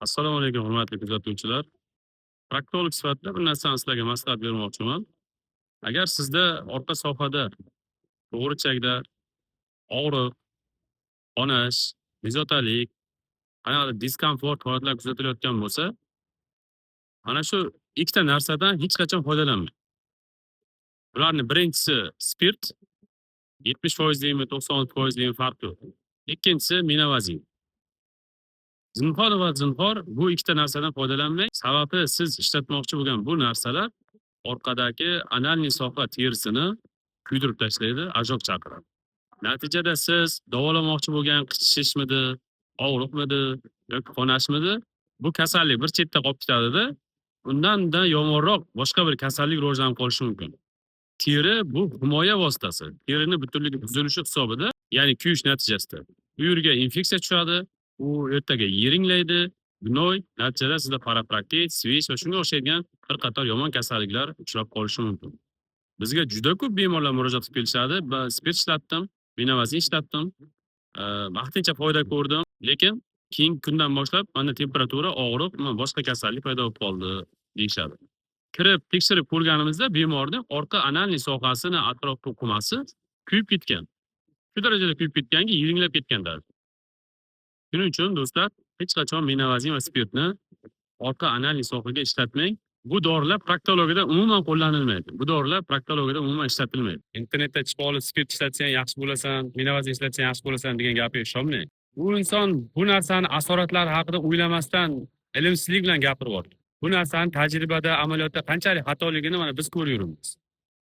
Assalomu alaykum, hurmatli kuzatuvchilar. Proktolog sifatida bir narsani sizlarga maslahat bermoqchiman. Agar sizda orqa sohada to'g'richakda og'riq, qonash, bezovtalik, qanaqadir diskomfort holatlar kuzatilayotgan bo'lsa, mana shu ikkita narsadan hech qachon foydalanmang. Bularning birinchisi spirt, 70%likmi, 96%likmi farqi yo'q. Ikkinchisi minavazin. Zinhor va zinhor bu ikkita narsadan foydalanmang. Sababi siz ishlatmoqchi bo'lgan bu narsalar orqadagi analniy soha terisini kuydirib tashlaydi, ajok chaqiradi. Natijada siz davolamoqchi bo'lgan qichishishmidi, og'riqmidi yoki qonashmidi, bu kasallik bir chetda qolib ketadi-da, undan-da yomonroq boshqa bir kasallik rivojlanib qolishi mumkin. Teri bu himoya vositasi. Terining butunligi buzilishi hisobida, ya'ni kuyish natijasida bu yerga infeksiya tushadi, u ertaga yiringlaydi, gnoy, natijada sizda paraprakit, svish va shunga o'xshagan bir qator yomon kasalliklar uchrab qolishi mumkin. Bizga juda ko'p bemorlar murojaat qilib kelishadi. Ben spirt ishlatdim, minavazin ishlatdim, vaqtincha foyda ko'rdim, lekin keyingi kundan boshlab menda temperatura, og'riq, boshqa kasallik paydo bo'lib qoldi deyishadi. Kirib tekshirib ko'rganimizda bemorning orqa analniy sohasini atrof to'qimasi kuyib ketgan. Shu darajada kuyib ketganki, yiringlab ketgan darajada. Shuning uchun do'stlar, hech qachon minavazin va spirtni orqa analniy sohaga ishlatmang. Bu dorilar proktologiyada umuman qo'llanilmaydi. Bu dorilar proktologiyada umuman ishlatilmaydi. Internetda chiqib olib spirt ishlatsang yaxshi bo'lasan, minavazin ishlatsang yaxshi bo'lasan degan gapga ishonmang. Bu inson bu narsani asoratlari haqida o'ylamasdan ilmsizlik bilan gapirib yubordi. Bu narsani tajribada, amaliyotda qanchalik xatoligini mana biz ko'rib yuribmiz.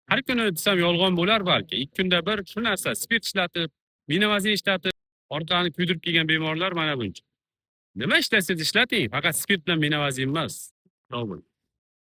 Har kuni desam yolg'on bo'lar balki. 2 kunda bir shu narsa spirt ishlatib, minavazin ishlatib, orqani kuydirib kelgan bemorlar mana buncha. Nima ishlasangiz ishlating, faqat spirt bilan minavazin emas. Sog' bo'ling.